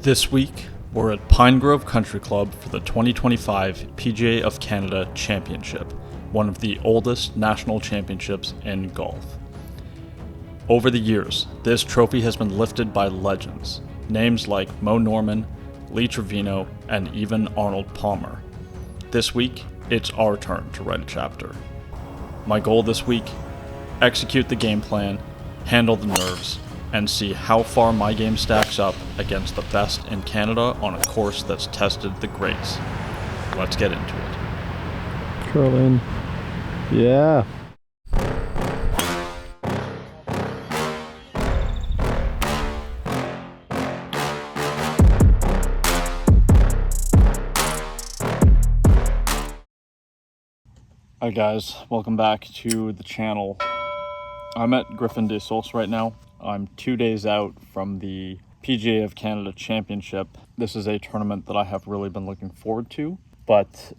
This week, we're at Pinegrove Country Club for the 2025 PGA of Canada Championship, one of the oldest national championships in golf. Over the years, this trophy has been lifted by legends, names like Moe Norman, Lee Trevino, and even Arnold Palmer. This week, it's our turn to write a chapter. My goal this week, execute the game plan, handle the nerves, and see how far my game stacks up against the best in Canada on a course that's tested the greats. Let's get into it. Curl in. Yeah. Hi guys, welcome back to the channel. I'm at Griffin des Sources right now. I'm 2 days out from the PGA of Canada Championship. This is a tournament that I have really been looking forward to, but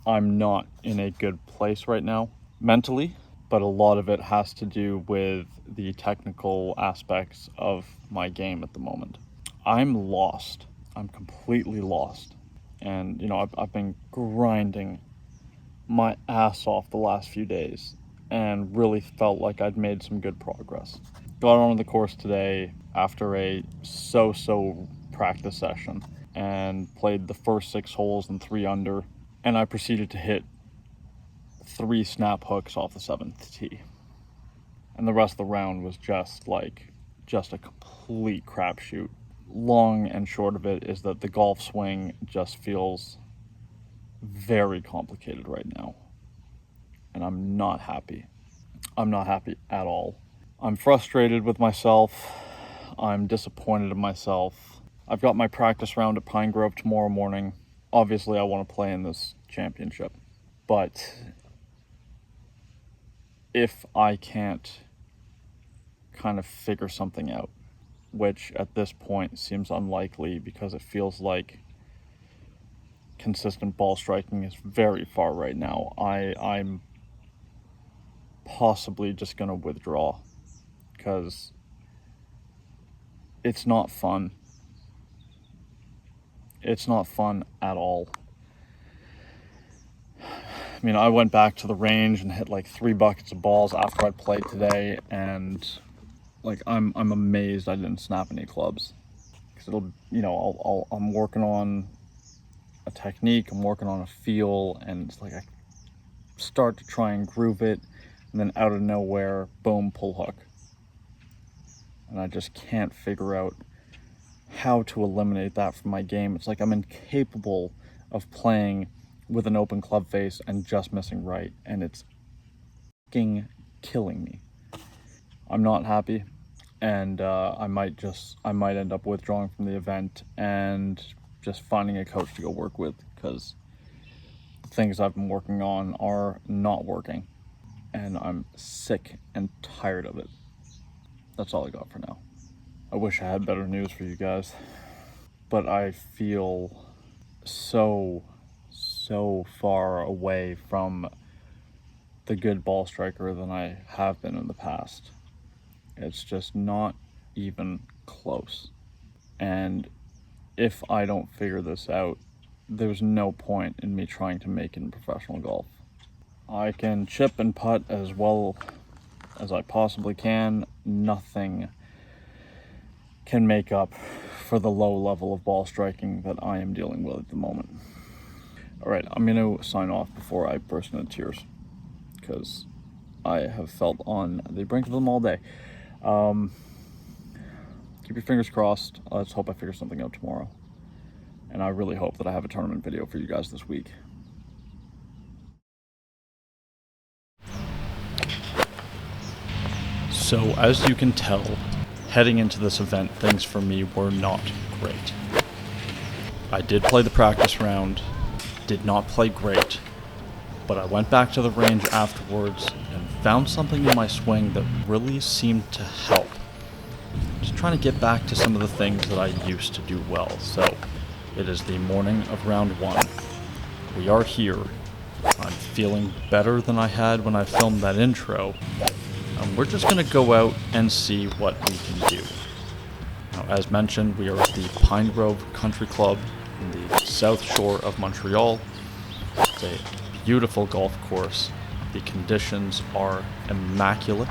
I'm not in a good place right now mentally, but a lot of it has to do with the technical aspects of my game at the moment. I'm lost. I'm completely lost. And, I've been grinding my ass off the last few days and really felt like I'd made some good progress. Got on the course today after a so-so practice session and played the first 6 holes in 3 under, and I proceeded to hit 3 snap hooks off the 7th tee. And the rest of the round was just a complete crapshoot. Long and short of it is that the golf swing just feels very complicated right now. And I'm not happy. I'm not happy at all. I'm frustrated with myself. I'm disappointed in myself. I've got my practice round at Pinegrove tomorrow morning. Obviously, I want to play in this championship. But if I can't kind of figure something out, which at this point seems unlikely because it feels like consistent ball striking is very far right now, I'm possibly just going to withdraw because it's not fun. It's not fun at all. I mean, I went back to the range and hit 3 buckets of balls after I played today, and I'm amazed I didn't snap any clubs. Because I'm working on a technique, I'm working on a feel, and it's I start to try and groove it, and then out of nowhere, boom, pull hook. And I just can't figure out how to eliminate that from my game. It's I'm incapable of playing with an open club face and just missing right, and it's fucking killing me. I'm not happy, and I might end up withdrawing from the event and just finding a coach to go work with, because the things I've been working on are not working, and I'm sick and tired of it. That's all I got for now. I wish I had better news for you guys, but I feel so far away from the good ball striker than I have been in the past. It's just not even close. And if I don't figure this out, there's no point in me trying to make it in professional golf. I can chip and putt as well as I possibly can. Nothing can make up for the low level of ball striking that I am dealing with at the moment. All right, I'm going to sign off before I burst into tears, because I have felt on the brink of them all day. Keep your fingers crossed. Let's hope I figure something out tomorrow. And I really hope that I have a tournament video for you guys this week. So, as you can tell, heading into this event, things for me were not great. I did play the practice round, did not play great, but I went back to the range afterwards and found something in my swing that really seemed to help. Just trying to get back to some of the things that I used to do well. So, it is the morning of round 1. We are here. I'm feeling better than I had when I filmed that intro. We're just going to go out and see what we can do. Now, as mentioned, we are at the Pinegrove Country Club in the south shore of Montreal. It's a beautiful golf course. The conditions are immaculate.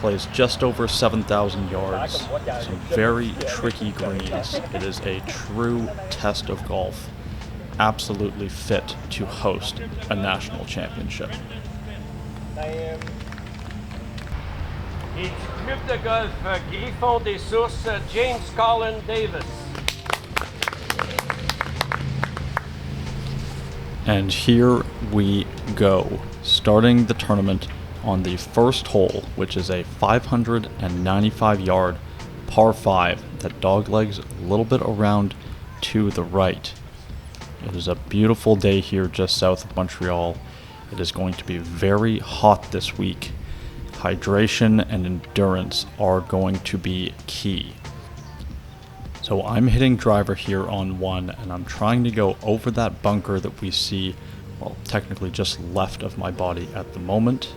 Plays just over 7,000 yards. Some very tricky greens. It is a true test of golf. Absolutely fit to host a national championship. Et du club de golf Griffon des Sources, James Colin Davis. And here we go, starting the tournament on the first hole, which is a 595-yard par 5 that doglegs a little bit around to the right. It is a beautiful day here just south of Montreal. It is going to be very hot this week. Hydration and endurance are going to be key. So I'm hitting driver here on 1, and I'm trying to go over that bunker that we see, well, technically just left of my body at the moment.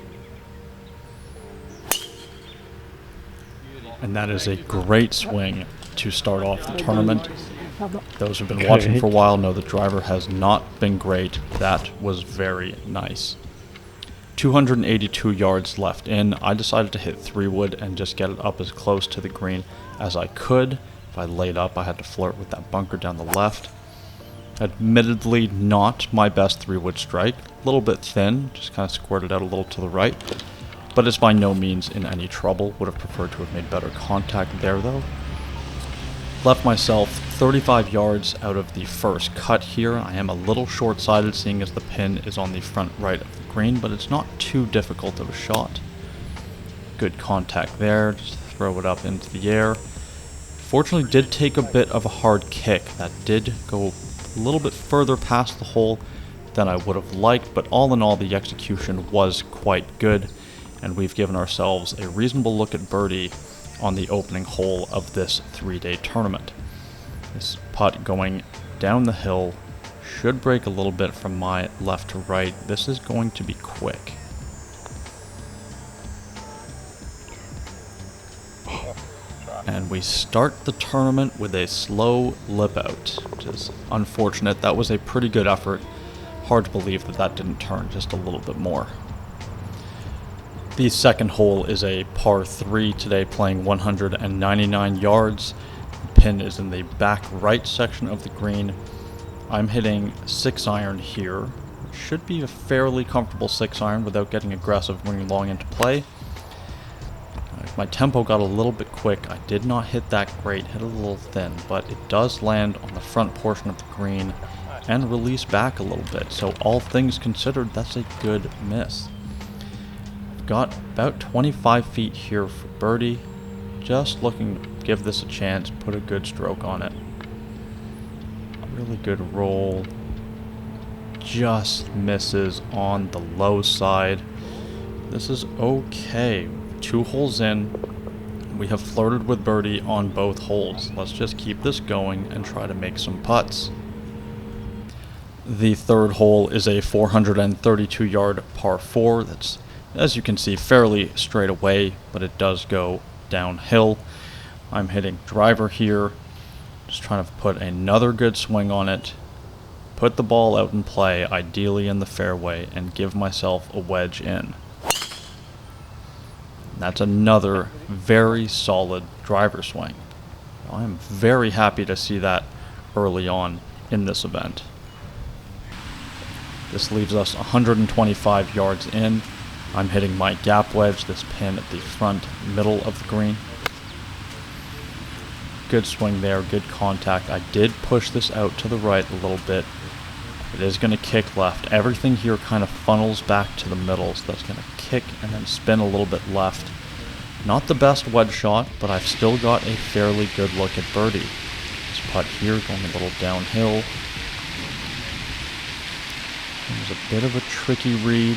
And that is a great swing to start off the tournament. Those who've been watching for a while know the driver has not been great. That was very nice. 282 yards left in. I decided to hit 3-wood and just get it up as close to the green as I could. If I laid up, I had to flirt with that bunker down the left. Admittedly, not my best 3-wood strike. A little bit thin, just kind of squirted out a little to the right. But it's by no means in any trouble. Would have preferred to have made better contact there, though. Left myself 35 yards out of the first cut here. I am a little short-sighted, seeing as the pin is on the front right of the green, but it's not too difficult of a shot. Good contact there. Just throw it up into the air. Fortunately, did take a bit of a hard kick. That did go a little bit further past the hole than I would have liked, but all in all, the execution was quite good, and we've given ourselves a reasonable look at birdie on the opening hole of this 3-day tournament. This putt going down the hill should break a little bit from my left to right. This is going to be quick. And we start the tournament with a slow lip out, which is unfortunate. That was a pretty good effort. Hard to believe that that didn't turn just a little bit more. The second hole is a par 3 today, playing 199 yards. The pin is in the back right section of the green. I'm hitting 6-iron here. Should be a fairly comfortable 6-iron without getting aggressive when you're long into play. My tempo got a little bit quick. I did not hit that great, hit a little thin, but it does land on the front portion of the green and release back a little bit. So all things considered, that's a good miss. Got about 25 feet here for birdie. Just looking to give this a chance, put a good stroke on it. Really good roll. Just misses on the low side. This is okay. 2 holes in. We have flirted with birdie on both holes. Let's just keep this going and try to make some putts. The third hole is a 432-yard par 4 that's, as you can see, fairly straight away, but it does go downhill. I'm hitting driver here, just trying to put another good swing on it, put the ball out in play, ideally in the fairway, and give myself a wedge in. That's another very solid driver swing. I'm very happy to see that early on in this event. This leaves us 125 yards in. I'm hitting my gap wedge, this pin at the front middle of the green. Good swing there, good contact. I did push this out to the right a little bit. It is going to kick left. Everything here kind of funnels back to the middle, so that's going to kick and then spin a little bit left. Not the best wedge shot, but I've still got a fairly good look at birdie. This putt here going a little downhill. There's a bit of a tricky read.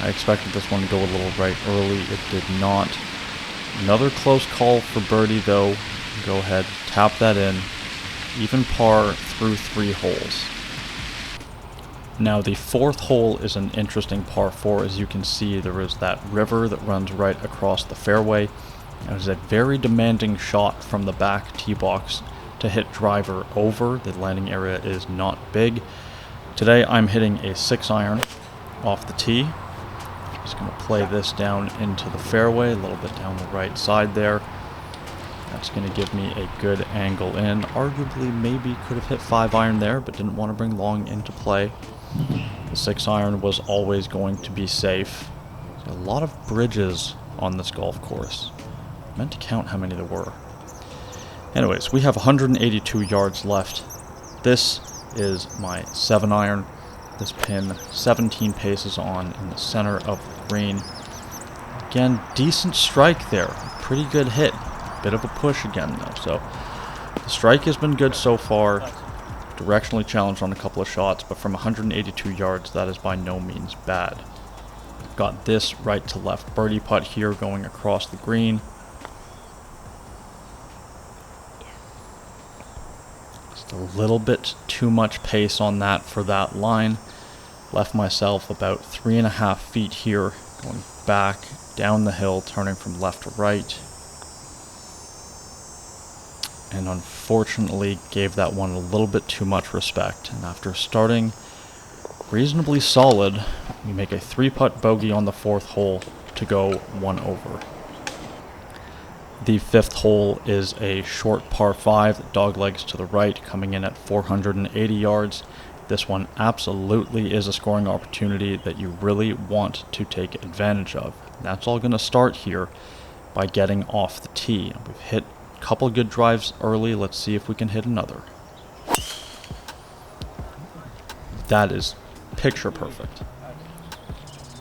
I expected this one to go a little right early. It did not. Another close call for birdie, though. Go ahead, tap that in. Even par through 3 holes. Now the fourth hole is an interesting par 4. As you can see, there is that river that runs right across the fairway. It was a very demanding shot from the back tee box to hit driver over. The landing area is not big. Today I'm hitting a 6-iron off the tee. Just going to play this down into the fairway, a little bit down the right side there. That's going to give me a good angle in. Arguably maybe could have hit 5-iron there, but didn't want to bring long into play. The 6-iron was always going to be safe. There's a lot of bridges on this golf course. I meant to count how many there were. Anyways, we have 182 yards left. This is my 7-iron. This pin 17 paces on in the center of the green. Again, decent strike there. Pretty good hit. Bit of a push again though. So the strike has been good so far. Directionally challenged on a couple of shots, but from 182 yards, that is by no means bad. Got this right to left birdie putt here going across the green. Just a little bit too much pace on that for that line. Left myself about 3.5 feet here, going back down the hill, turning from left to right. And unfortunately gave that one a little bit too much respect. And after starting reasonably solid, we make a 3-putt bogey on the 4th hole to go 1 over. The 5th hole is a short par 5 that doglegs to the right, coming in at 480 yards. This one absolutely is a scoring opportunity that you really want to take advantage of. That's all going to start here by getting off the tee. We've hit a couple good drives early. Let's see if we can hit another. That is picture perfect.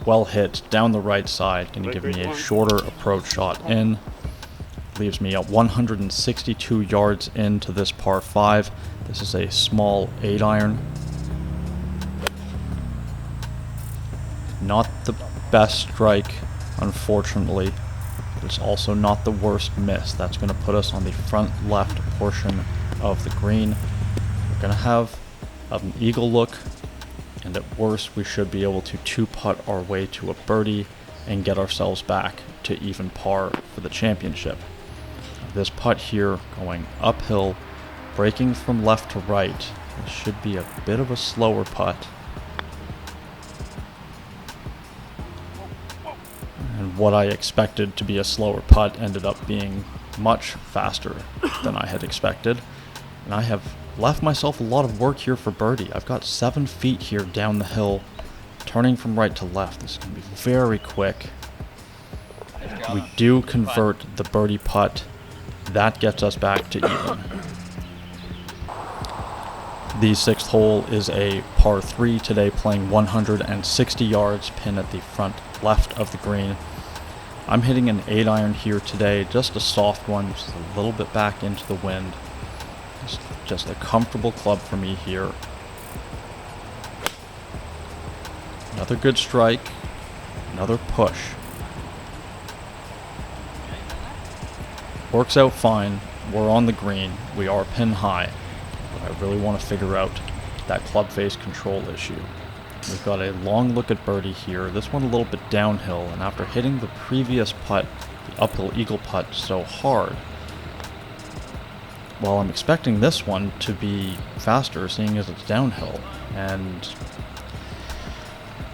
Well hit down the right side. Going to give me a shorter approach shot in. Leaves me at 162 yards into this par 5. This is a small 8-iron. Not the best strike, unfortunately, but it's also not the worst miss. That's going to put us on the front left portion of the green. We're going to have an eagle look, and at worst we should be able to 2-putt our way to a birdie and get ourselves back to even par for the championship. This putt here going uphill, breaking from left to right. This should be a bit of a slower putt. And what I expected to be a slower putt ended up being much faster than I had expected. And I have left myself a lot of work here for birdie. I've got 7 feet here down the hill, turning from right to left. This is going to be very quick. We do convert the birdie putt. That gets us back to even. The 6th hole is a par 3 today, playing 160 yards, pin at the front left of the green. I'm hitting an 8-iron here today, just a soft one, just a little bit back into the wind. Just a comfortable club for me here. Another good strike, another push. Works out fine. We're on the green. We are pin high. But I really want to figure out that club face control issue. We've got a long look at birdie here. This one a little bit downhill, and after hitting the previous putt, the uphill eagle putt, so hard, well, I'm expecting this one to be faster, seeing as it's downhill. And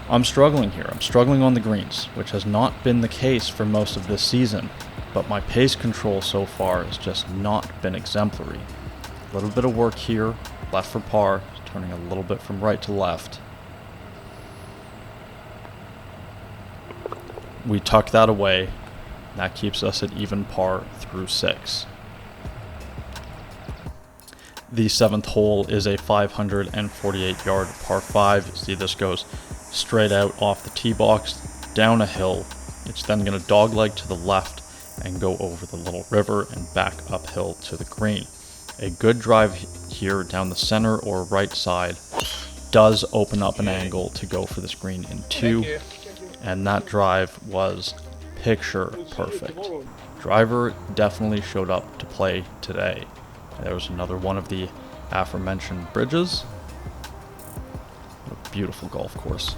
I'm struggling here. I'm struggling on the greens, which has not been the case for most of this season. But my pace control so far has just not been exemplary. A little bit of work here, left for par, turning a little bit from right to left. We tuck that away. That keeps us at even par through 6. The 7th hole is a 548-yard par 5. See, this goes straight out off the tee box, down a hill. It's then going to dogleg to the left and go over the little river and back uphill to the green. A good drive here down the center or right side does open up an angle to go for this green in 2, and that drive was picture perfect. Driver definitely showed up to play today. There was another one of the aforementioned bridges. What a beautiful golf course.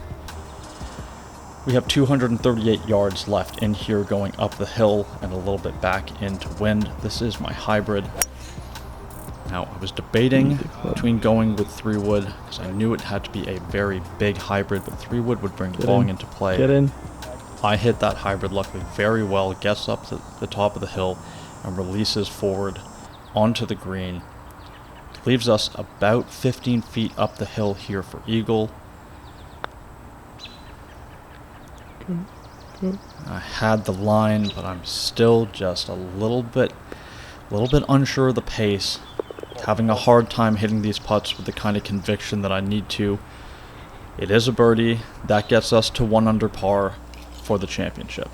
We have 238 yards left in here going up the hill and a little bit back into wind. This is my hybrid. Now, I was debating between going with 3-wood because I knew it had to be a very big hybrid, but 3-wood would bring long into play. Get in. I hit that hybrid luckily very well, gets up to the top of the hill and releases forward onto the green. Leaves us about 15 feet up the hill here for eagle. I had the line, but I'm still just a little bit unsure of the pace. Having a hard time hitting these putts with the kind of conviction that I need to. It is a birdie. That gets us to 1 under par for the championship.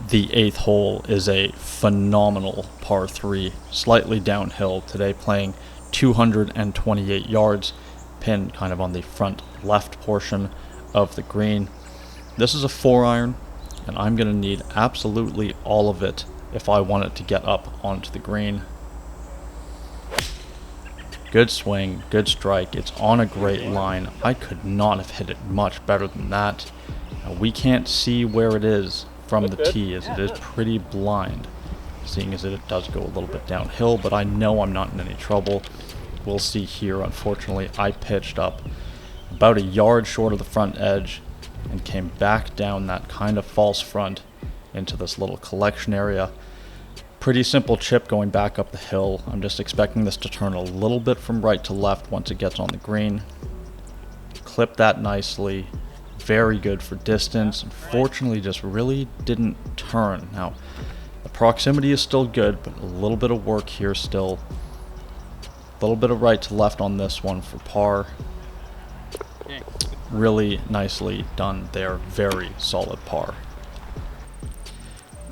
The 8th hole is a phenomenal par 3, slightly downhill today, playing 228 yards, pinned kind of on the front left portion of the green. This is a 4-iron, and I'm going to need absolutely all of it if I want it to get up onto the green. Good swing, good strike. It's on a great line. I could not have hit it much better than that. Now, we can't see where it is from the tee, as it is pretty blind, seeing as it does go a little bit downhill, but I know I'm not in any trouble. We'll see here. Unfortunately, I pitched up about a yard short of the front edge and came back down that kind of false front into this little collection area. Pretty simple chip going back up the hill. I'm just expecting this to turn a little bit from right to left once it gets on the green. Clip that nicely. Very good for distance. Unfortunately, just really didn't turn. Now, the proximity is still good, but a little bit of work here still. A little bit of right to left on this one for par. Really nicely done there. Very solid par.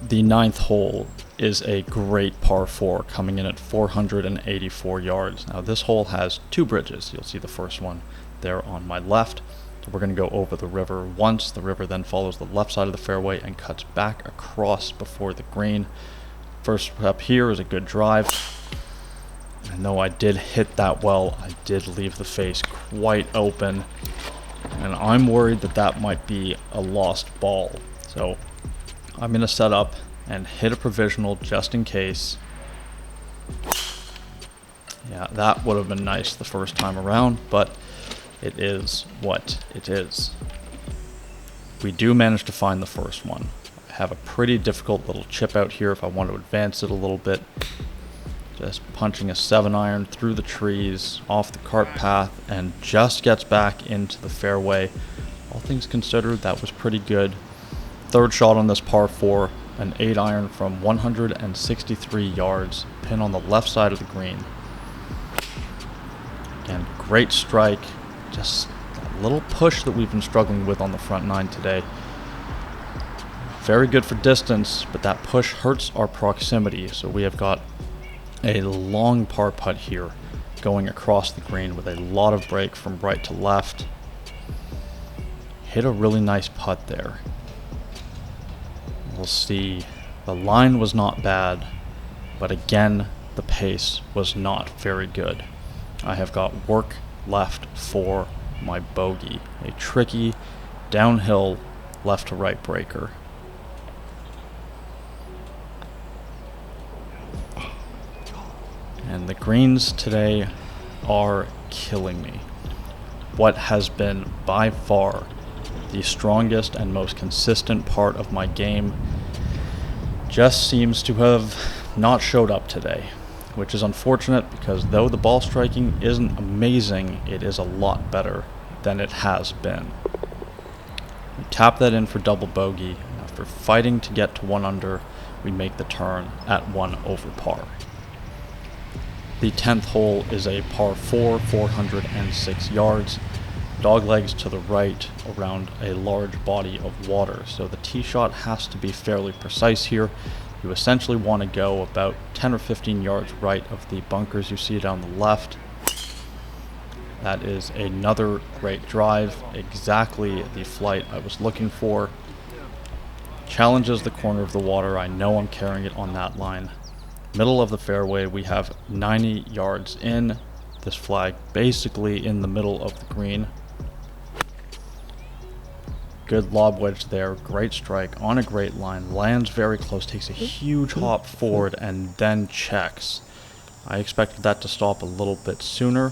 The 9th hole is a great par 4 coming in at 484 yards. Now this hole has 2 bridges. You'll see the first one there on my left. We're going to go over the river once. The river then follows the left side of the fairway and cuts back across before the green. First up here is a good drive. And though I did hit that well, I did leave the face quite open. And I'm worried that that might be a lost ball. So I'm going to set up and hit a provisional just in case. Yeah, that would have been nice the first time around, but it is what it is. We do manage to find the first one. I have a pretty difficult little chip out here if I want to advance it a little bit. Just punching a 7-iron through the trees, off the cart path, and just gets back into the fairway. All things considered, that was pretty good. Third shot on this par 4, an 8-iron from 163 yards, pin on the left side of the green. Again, great strike. Just that little push that we've been struggling with on the front 9 today. Very good for distance, but that push hurts our proximity. So we have got a long par putt here going across the green with a lot of break from right to left. Hit a really nice putt there. We'll see. The line was not bad, but again, the pace was not very good. I have got work left for my bogey. A tricky downhill left to right breaker. And the greens today are killing me. What has been by far the strongest and most consistent part of my game just seems to have not showed up today, which is unfortunate because though the ball striking isn't amazing, it is a lot better than it has been. We tap that in for double bogey. After fighting to get to 1 under, we make the turn at 1 over par. The 10th hole is a par 4, 406 yards. Dog legs to the right around a large body of water, so the tee shot has to be fairly precise here. You essentially want to go about 10 or 15 yards right of the bunkers you see down the left. That is another great drive, exactly the flight I was looking for. Challenges the corner of the water. I know I'm carrying it on that line. Middle of the fairway, we have 90 yards in. This flag basically in the middle of the green. Good lob wedge there, great strike, on a great line, lands very close, takes a huge hop forward, and then checks. I expected that to stop a little bit sooner,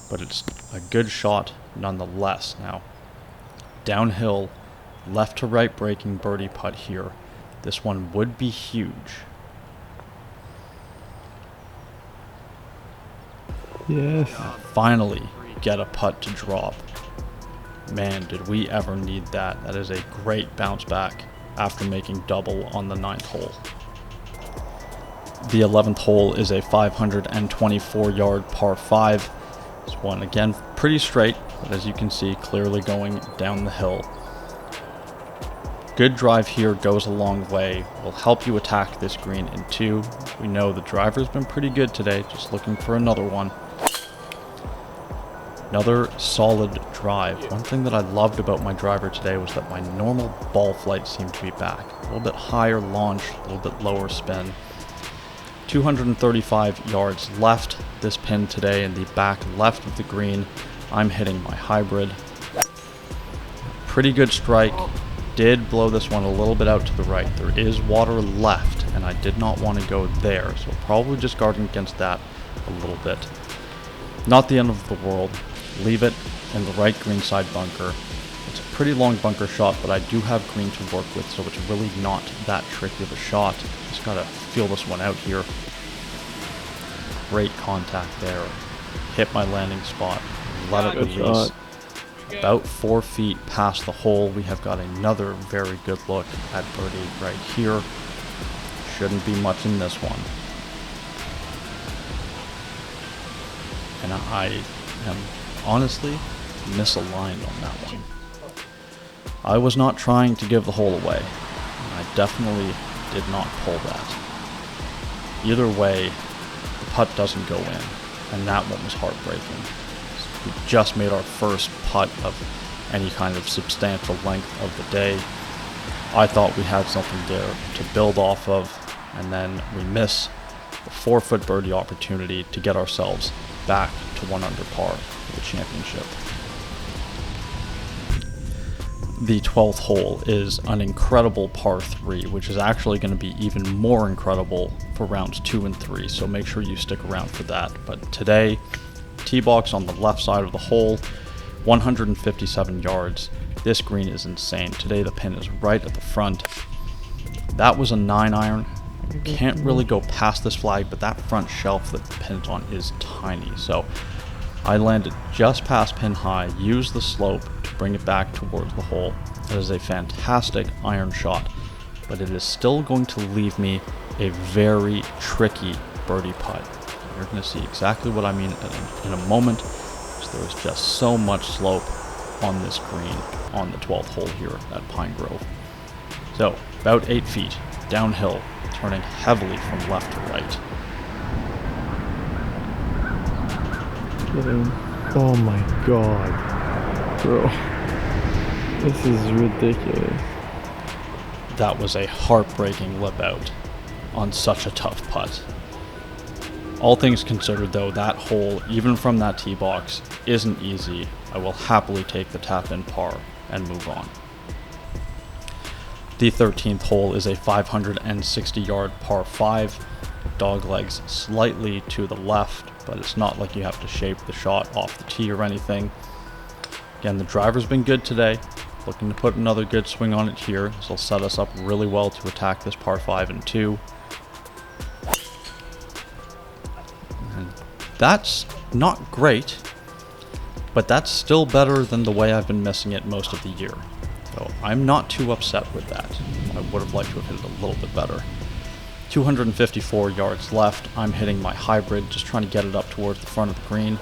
but it's a good shot nonetheless. Now, downhill, left to right breaking birdie putt here. This one would be huge. Yes. Finally get a putt to drop. Man, did we ever need that. That is a great bounce back after making double on the 9th hole. The 11th hole is a 524-yard par 5. This one, again, pretty straight, but as you can see, clearly going down the hill. Good drive here goes a long way. Will help you attack this green in 2. We know the driver's been pretty good today, just looking for another one. Another solid drive. One thing that I loved about my driver today was that my normal ball flight seemed to be back. A little bit higher launch, a little bit lower spin. 235 yards left. This pin today in the back left of the green. I'm hitting my hybrid. Pretty good strike. Did blow this one a little bit out to the right. There is water left, and I did not want to go there, so probably just guarding against that a little bit. Not the end of the world. Leave it in the right green side bunker. It's a pretty long bunker shot, but I do have green to work with, so it's really not that tricky of a shot. Just gotta feel this one out here. Great contact there. Hit my landing spot. Let it release. About 4 feet past the hole, we have got another very good look at birdie right here. Shouldn't be much in this one. And I am honestly misaligned on that one. I was not trying to give the hole away, and I definitely did not pull that. Either way, the putt doesn't go in, and that one was heartbreaking. We just made our first putt of any kind of substantial length of the day. I thought we had something there to build off of, and then we miss the 4-foot birdie opportunity to get ourselves back to 1 under par for the championship. The 12th hole is an incredible par 3, which is actually going to be even more incredible for rounds 2 and 3, so make sure you stick around for that. But today, tee box on the left side of the hole, 157 yards. This green is insane. Today the pin is right at the front. That was a 9-iron. Can't really go past this flag, but that front shelf that the pin's on is tiny. So I landed just past pin high, used the slope to bring it back towards the hole. That is a fantastic iron shot, but it is still going to leave me a very tricky birdie putt. You're going to see exactly what I mean in a moment, because there is just so much slope on this green on the 12th hole here at Pinegrove. So about 8 feet downhill, turning heavily from left to right. Oh my god. Bro. This is ridiculous. That was a heartbreaking lip out on such a tough putt. All things considered though, that hole, even from that tee box, isn't easy. I will happily take the tap-in par and move on. The 13th hole is a 560-yard par 5. Dog legs slightly to the left, but it's not like you have to shape the shot off the tee or anything. Again, the driver's been good today. Looking to put another good swing on it here. This will set us up really well to attack this par 5 and 2. And that's not great, but that's still better than the way I've been missing it most of the year. So I'm not too upset with that. I would have liked to have hit it a little bit better. 254 yards left. I'm hitting my hybrid, just trying to get it up towards the front of the green.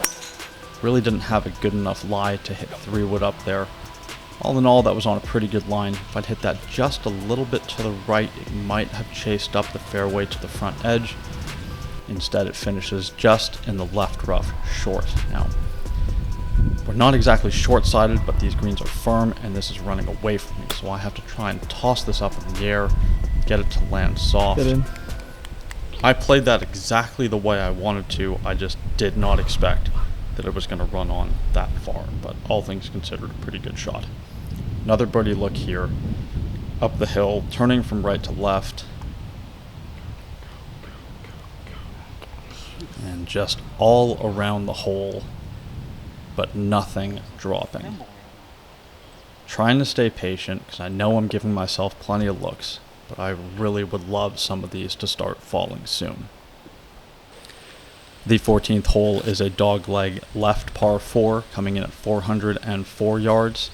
Really didn't have a good enough lie to hit 3-wood up there. All in all, that was on a pretty good line. If I'd hit that just a little bit to the right, it might have chased up the fairway to the front edge. Instead, it finishes just in the left rough, short. Now, we're not exactly short-sided, but these greens are firm, and this is running away from me, so I have to try and toss this up in the air, get it to land soft. Get in. I played that exactly the way I wanted to. I just did not expect that it was going to run on that far, but all things considered, a pretty good shot. Another birdie look here. Up the hill, turning from right to left. And just all around the hole, but nothing dropping. Trying to stay patient because I know I'm giving myself plenty of looks, but I really would love some of these to start falling soon. The 14th hole is a dogleg left par 4 coming in at 404 yards.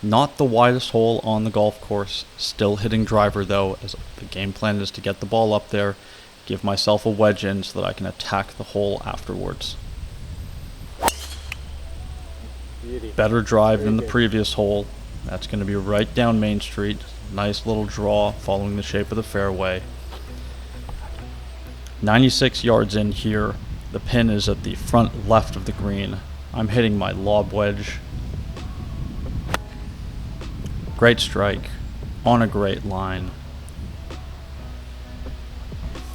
Not the widest hole on the golf course, still hitting driver though, as the game plan is to get the ball up there, give myself a wedge in so that I can attack the hole afterwards. Better drive than the previous hole. That's going to be right down Main Street. Nice little draw following the shape of the fairway. 96 yards in here. The pin is at the front left of the green. I'm hitting my lob wedge. Great strike on a great line.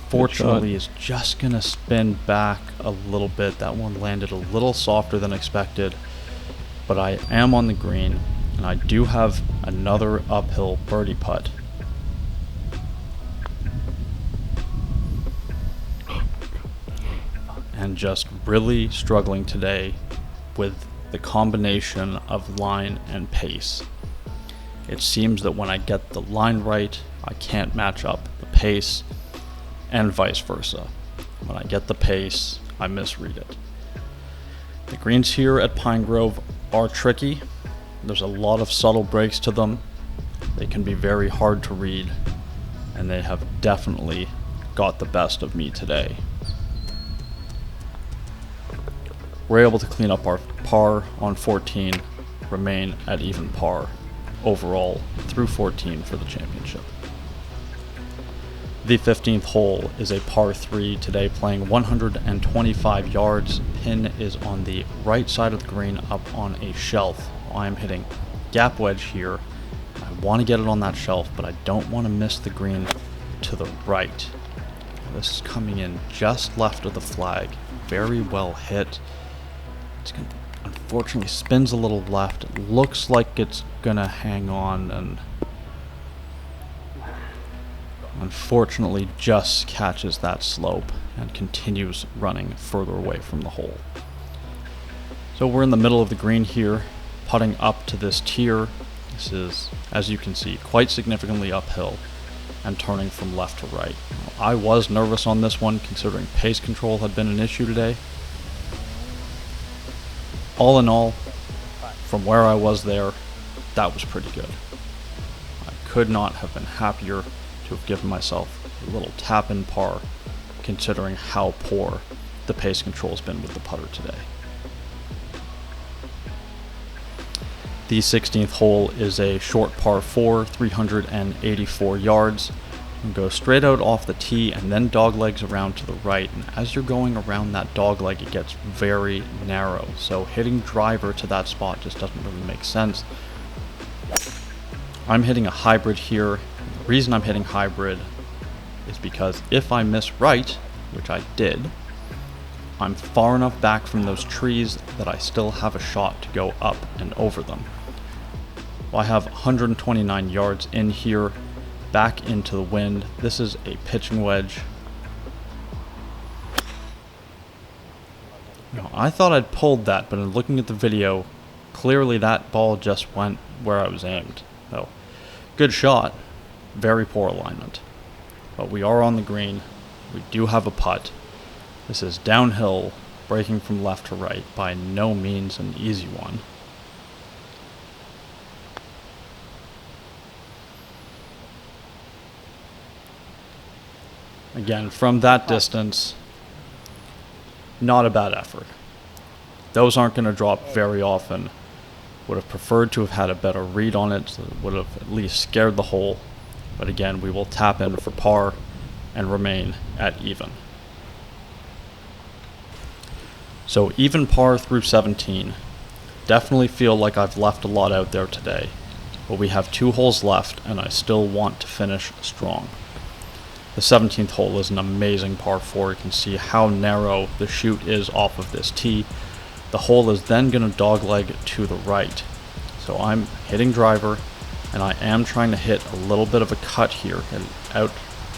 Fortunately, it's just going to spin back a little bit. That one landed a little softer than expected. But I am on the green, and I do have another uphill birdie putt. And just really struggling today with the combination of line and pace. It seems that when I get the line right, I can't match up the pace, and vice versa. When I get the pace, I misread it. The greens here at Pinegrove are tricky. There's a lot of subtle breaks to them. They can be very hard to read, and they have definitely got the best of me today. We're able to clean up our par on 14, remain at even par overall through 14 for the championship. The 15th hole is a par 3 today, playing 125 yards. Pin is on the right side of the green up on a shelf. I am hitting gap wedge here. I want to get it on that shelf, but I don't want to miss the green to the right. This is coming in just left of the flag. Very well hit. It's gonna, unfortunately spins a little left. It looks like it's gonna hang on, and unfortunately just catches that slope and continues running further away from the hole. So we're in the middle of the green here, putting up to this tier. This is, as you can see, quite significantly uphill and turning from left to right. I was nervous on this one considering pace control had been an issue today. All in all, from where I was there, that was pretty good. I could not have been happier to have given myself a little tap in par, considering how poor the pace control has been with the putter today. The 16th hole is a short par 4, 384 yards. And go straight out off the tee and then doglegs around to the right, and as you're going around that dogleg it gets very narrow, so hitting driver to that spot just doesn't really make sense. I'm hitting a hybrid here. The reason I'm hitting hybrid is because if I miss right, which I did, I'm far enough back from those trees that I still have a shot to go up and over them. Well, I have 129 yards in here, back into the wind. This is a pitching wedge. Now, I thought I'd pulled that, but in looking at the video, clearly that ball just went where I was aimed. So, good shot, very poor alignment. But we are on the green. We do have a putt. This is downhill, breaking from left to right, by no means an easy one. Again, from that distance, not a bad effort. Those aren't going to drop very often. Would have preferred to have had a better read on it, so it would have at least scared the hole. But again, we will tap in for par and remain at even. So even par through 17. Definitely feel like I've left a lot out there today. But we have 2 holes left, and I still want to finish strong. The 17th hole is an amazing par 4. You can see how narrow the chute is off of this tee. The hole is then going to dogleg to the right. So I'm hitting driver, and I am trying to hit a little bit of a cut here, and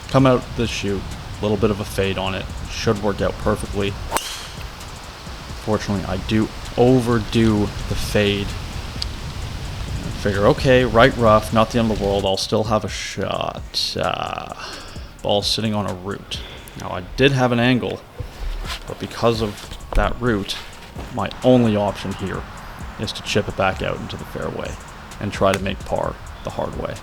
come out the chute, a little bit of a fade on it. Should work out perfectly. Fortunately, I do overdo the fade. I figure, okay, right rough, not the end of the world, I'll still have a shot. Ball sitting on a root. Now, I did have an angle, but because of that root, my only option here is to chip it back out into the fairway and try to make par the hard way.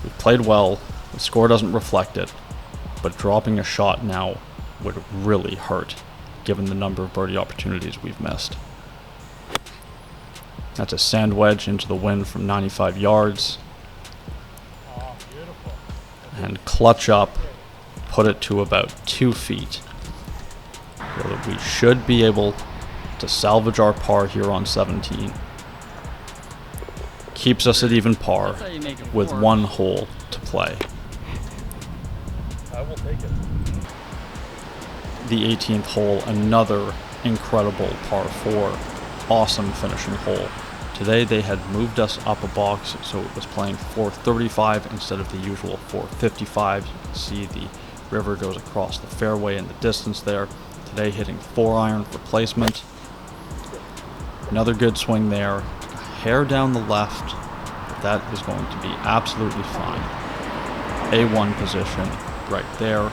We've played well, the score doesn't reflect it, but dropping a shot now would really hurt given the number of birdie opportunities we've missed. That's a sand wedge into the wind from 95 yards. Oh, beautiful. And clutch up, put it to about 2 feet. So that we should be able to salvage our par here on 17. Keeps us at even par with 1 hole to play. I will take it. The 18th hole, another incredible par 4, awesome finishing hole. Today they had moved us up a box, so it was playing 435 instead of the usual 455. You can see the river goes across the fairway in the distance there. Today hitting 4-iron for placement. Another good swing there. A hair down the left, but that is going to be absolutely fine. A1 position right there.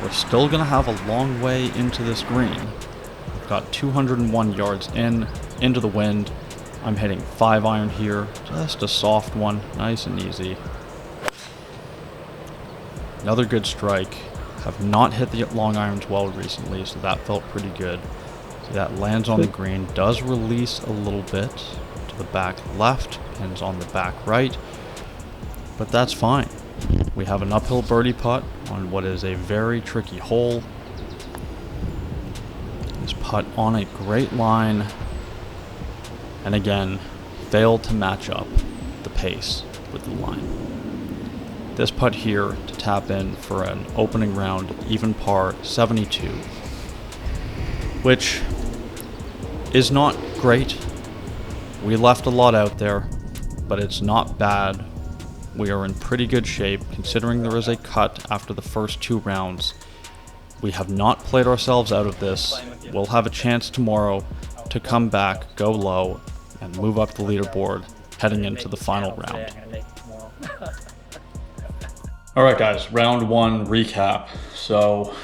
We're still going to have a long way into this green. We've got 201 yards into the wind. I'm hitting 5-iron here, just a soft one, nice and easy. Another good strike. Have not hit the long irons well recently, so that felt pretty good. So that lands on the green, does release a little bit to the back left, pins on the back right, but that's fine. We have an uphill birdie putt on what is a very tricky hole. This putt on a great line, and again, failed to match up the pace with the line. This putt here to tap in for an opening round even par 72, which is not great. We left a lot out there, but it's not bad. We are in pretty good shape considering there is a cut after the first 2 rounds. We have not played ourselves out of this. We'll have a chance tomorrow to come back, go low, and move up the leaderboard heading into the final round. Alright guys, round 1 recap. So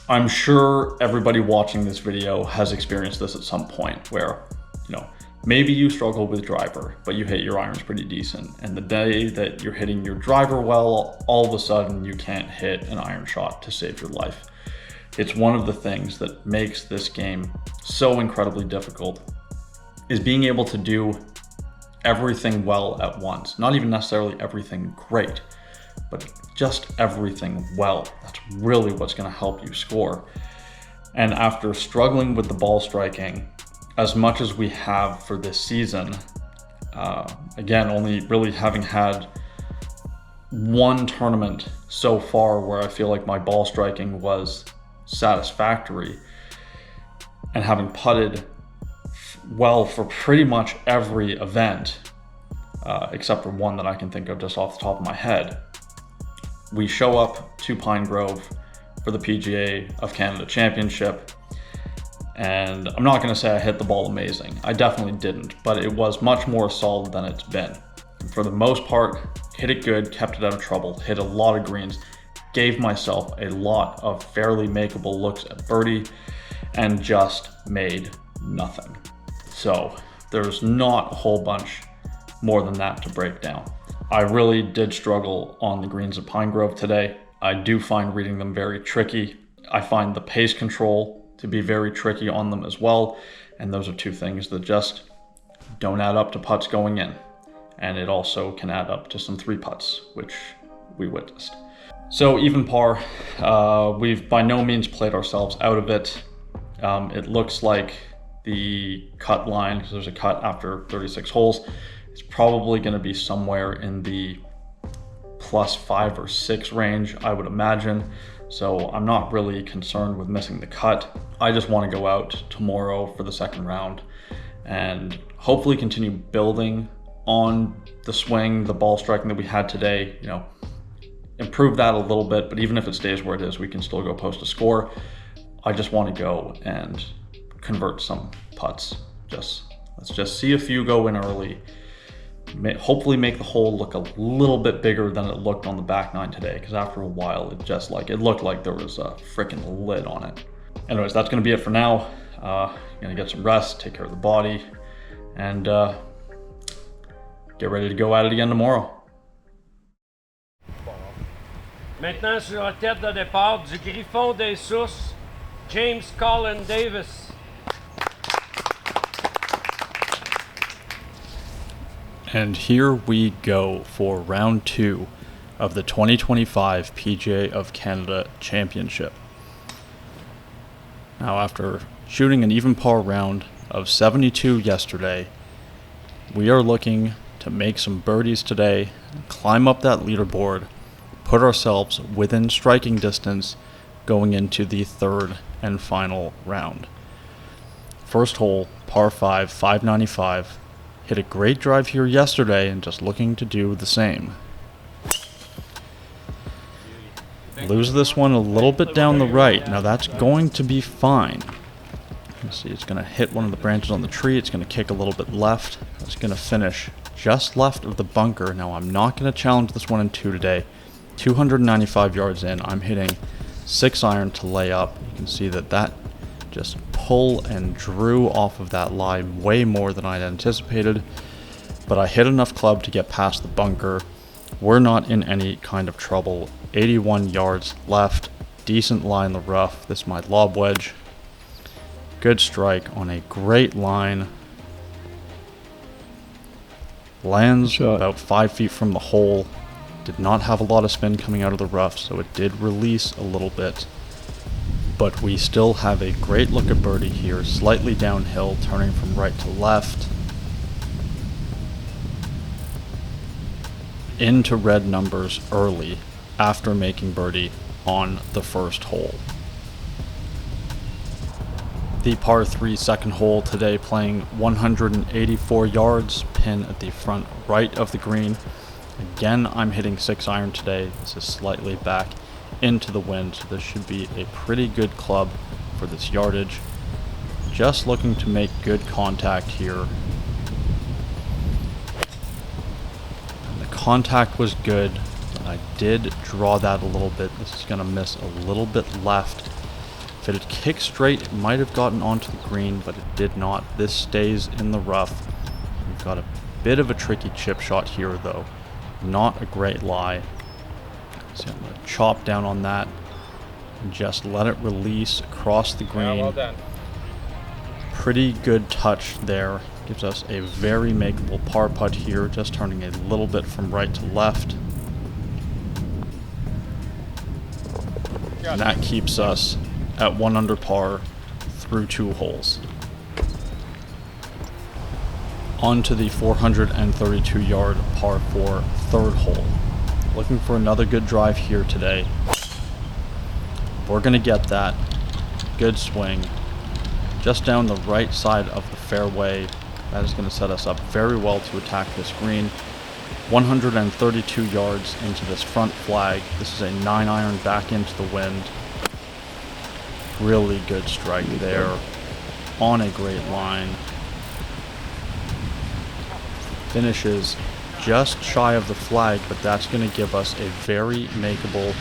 I'm sure everybody watching this video has experienced this at some point where, maybe you struggle with driver, but you hit your irons pretty decent. And the day that you're hitting your driver well, all of a sudden you can't hit an iron shot to save your life. It's one of the things that makes this game so incredibly difficult, is being able to do everything well at once. Not even necessarily everything great, but just everything well. That's really what's going to help you score. And after struggling with the ball striking as much as we have for this season, again, only really having had 1 tournament so far where I feel like my ball striking was satisfactory, and having putted well for pretty much every event, except for one that I can think of just off the top of my head. We show up to Pinegrove for the PGA of Canada Championship, and I'm not going to say I hit the ball amazing. I definitely didn't, but it was much more solid than it's been. For the most part, hit it good, kept it out of trouble, hit a lot of greens, gave myself a lot of fairly makeable looks at birdie, and just made nothing. So there's not a whole bunch more than that to break down. I really did struggle on the greens at Pinegrove today. I do find reading them very tricky. I find the pace control to be very tricky on them as well. And those are 2 things that just don't add up to putts going in. And it also can add up to some 3 putts, which we witnessed. So even par, we've by no means played ourselves out of it. It looks like the cut line, because there's a cut after 36 holes, it's probably going to be somewhere in the plus 5 or 6 range, I would imagine. So I'm not really concerned with missing the cut. I just want to go out tomorrow for the second round and hopefully continue building on the swing, the ball striking that we had today, you know, improve that a little bit, but even if it stays where it is, we can still go post a score. I just want to go and convert some putts. Let's just see a few go in early. Hopefully make the hole look a little bit bigger than it looked on the back nine today, because after a while it looked like there was a freaking lid on it. Anyways, that's going to be it for now. Gonna get some rest, take care of the body, and get ready to go at it again tomorrow. Maintenant sur la tête de départ du Griffon des Sources, James Colin Davis. And here we go for round 2 of the 2025 PGA of Canada Championship. Now, after shooting an even par round of 72 yesterday, we are looking to make some birdies today, climb up that leaderboard, put ourselves within striking distance going into the third and final round. First hole, par 5, 595. Hit a great drive here yesterday and just looking to do the same. Lose this one a little bit down the right. Now that's going to be fine. You see it's going to hit one of the branches on the tree. It's going to kick a little bit left. It's going to finish just left of the bunker. Now I'm not going to challenge this 1 and 2 today. 295 yards in. I'm hitting 6 iron to lay up. You can see that just pull and drew off of that lie way more than I'd anticipated, but I hit enough club to get past the bunker. We're not in any kind of trouble. 81 yards left, decent lie in the rough. This is my lob wedge. Good strike on a great line. Lands about 5 feet from the hole. Did not have a lot of spin coming out of the rough, so it did release a little bit. But we still have a great look at birdie here, slightly downhill, turning from right to left. Into red numbers early after making birdie on the first hole. The par 3 second hole today playing 184 yards, pin at the front right of the green. Again, I'm hitting 6 iron today. This is slightly back into the wind, so this should be a pretty good club for this yardage. Just looking to make good contact here. And the contact was good, but I did draw that a little bit. This is going to miss a little bit left. If it had kicked straight, it might have gotten onto the green, but it did not. This stays in the rough. We've got a bit of a tricky chip shot here, though. Not a great lie. So I'm going to chop down on that and just let it release across the green. Yeah, well done. Pretty good touch there. Gives us a very makeable par putt here, just turning a little bit from right to left. And that keeps us at 1 under par through 2 holes. On to the 432 yard par 4 third hole. Looking for another good drive here today. We're going to get that. Good swing. Just down the right side of the fairway. That is going to set us up very well to attack this green. 132 yards into this front flag. This is a 9 iron back into the wind. Really good strike there. On a great line. Finishes just shy of the flag, but that's going to give us a very makeable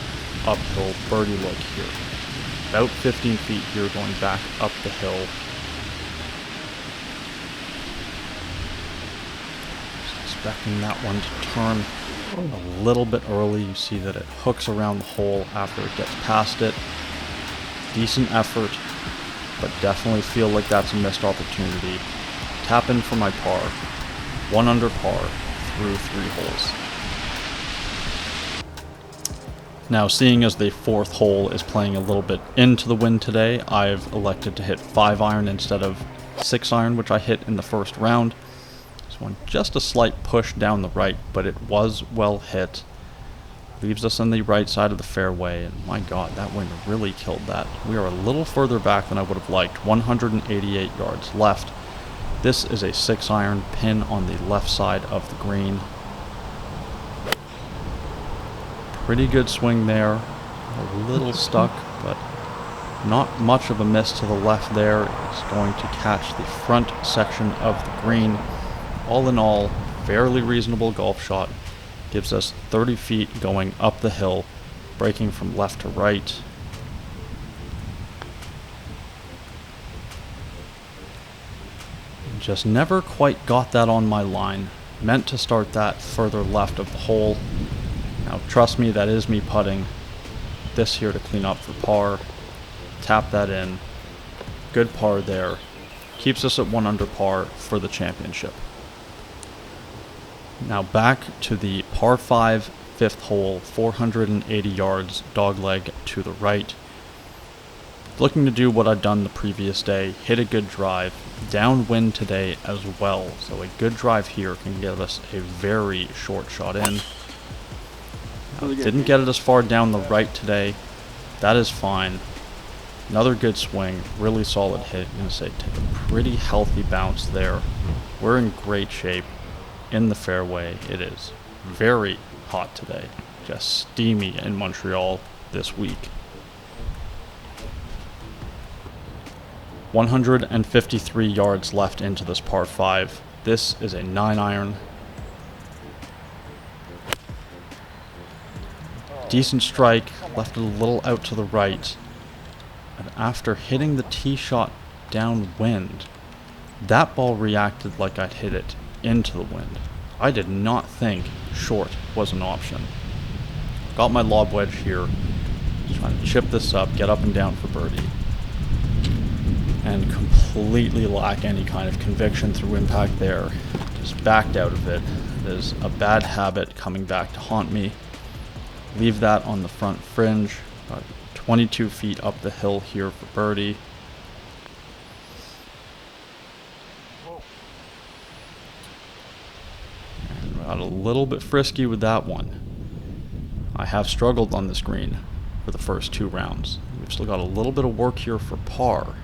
uphill birdie look here. About 15 feet here going back up the hill. Expecting that one to turn a little bit early. You see that it hooks around the hole after it gets past it. Decent effort, but definitely feel like that's a missed opportunity. Tap in for my par. 1 under par through 3 holes. Now, seeing as the 4th hole is playing a little bit into the wind today, I've elected to hit 5 iron instead of 6 iron, which I hit in the first round. This one just a slight push down the right, but it was well hit. leaves us on the right side of the fairway, and my god, that wind really killed that. We are a little further back than I would have liked, 188 yards left. This is a 6-iron pin on the left side of the green. Pretty good swing there, a little stuck, but not much of a miss to the left there. It's going to catch the front section of the green. All in all, fairly reasonable golf shot. Gives us 30 feet going up the hill, breaking from left to right. Just never quite got that on my line. Meant to start that further left of the hole. Now trust me, that is me putting this here to clean up for par. Tap that in. Good par there. Keeps us at 1 under par for the championship. Now back to the par 5 5th hole, 480 yards, dogleg to the right. Looking to do what I've done the previous day, hit a good drive, downwind today as well, so a good drive here can give us a very short shot in. Now, didn't get it as far down the right today, that is fine. Another good swing, really solid hit. I'm going to say take a pretty healthy bounce there. We're in great shape in the fairway. It is very hot today, just steamy in Montreal this week. 153 yards left into this par 5. This is a 9-iron. Decent strike, left it a little out to the right. And after hitting the tee shot downwind, that ball reacted like I'd hit it into the wind. I did not think short was an option. Got my lob wedge here, just trying to chip this up, get up and down for birdie. And completely lack any kind of conviction through impact there. Just backed out of it. It is a bad habit coming back to haunt me. Leave that on the front fringe. 22 feet up the hill here for birdie. And got a little bit frisky with that one. I have struggled on this green for the first 2 rounds. We've still got a little bit of work here for par.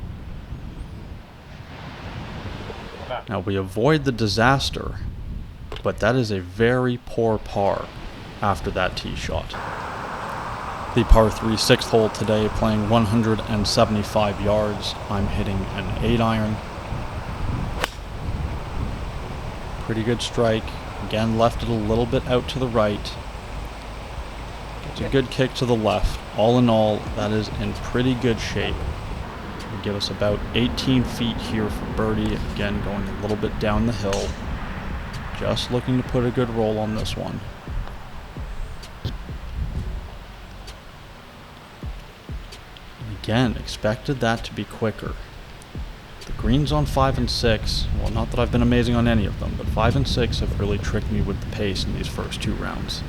Now we avoid the disaster, but that is a very poor par after that tee shot. The par 3 6th hole today, playing 175 yards. I'm hitting an 8-iron. Pretty good strike. Again, left it a little bit out to the right. Gets a good kick to the left. All in all, that is in pretty good shape. It'll give us about 18 feet here for birdie. Again, going a little bit down the hill. Just looking to put a good roll on this one. Again, expected that to be quicker. The greens on 5 and 6, well, not that I've been amazing on any of them, but 5 and 6 have really tricked me with the pace in these first 2 rounds.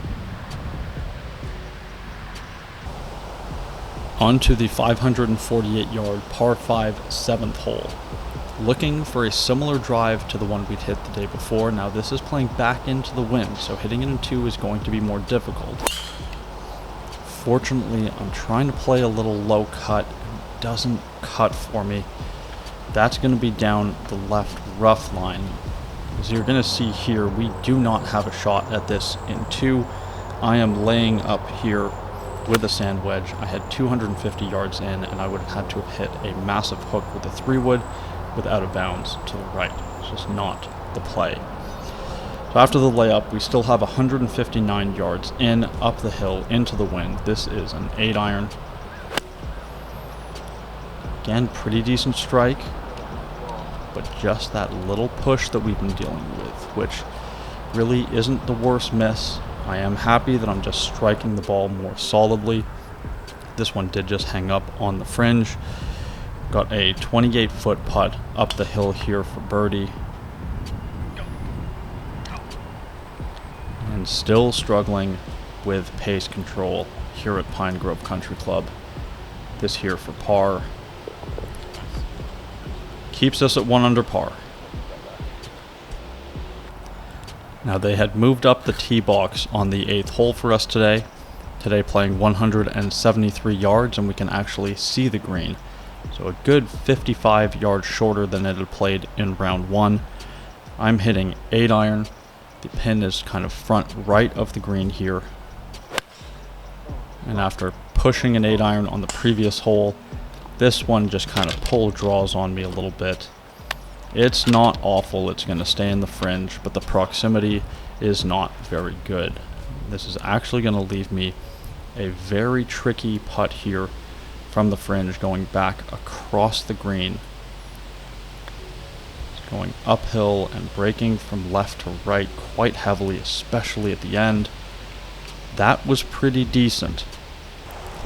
On to the 548-yard par 5 7th hole. Looking for a similar drive to the one we'd hit the day before. Now this is playing back into the wind, so hitting it in 2 is going to be more difficult. Fortunately, I'm trying to play a little low cut. It doesn't cut for me. That's going to be down the left rough line. As you're going to see here, we do not have a shot at this in 2. I am laying up here with a sand wedge. I had 250 yards in, and I would have had to have hit a massive hook with a 3-wood without a bounds to the right. It's just not the play. So after the layup, we still have 159 yards in, up the hill, into the wind. This is an 8-iron. Again, pretty decent strike, but just that little push that we've been dealing with, which really isn't the worst miss. I am happy that I'm just striking the ball more solidly. This one did just hang up on the fringe. Got a 28-foot putt up the hill here for birdie. And still struggling with pace control here at Pinegrove Country Club. This here for par. Keeps us at 1 under par. Now they had moved up the tee box on the 8th hole for us today. Today playing 173 yards, and we can actually see the green. So a good 55 yards shorter than it had played in round 1. I'm hitting 8-iron. The pin is kind of front right of the green here. And after pushing an 8-iron on the previous hole, this one just kind of pull draws on me a little bit. It's not awful, it's going to stay in the fringe, but the proximity is not very good. This is actually going to leave me a very tricky putt here from the fringe going back across the green. It's going uphill and breaking from left to right quite heavily, especially at the end. That was pretty decent.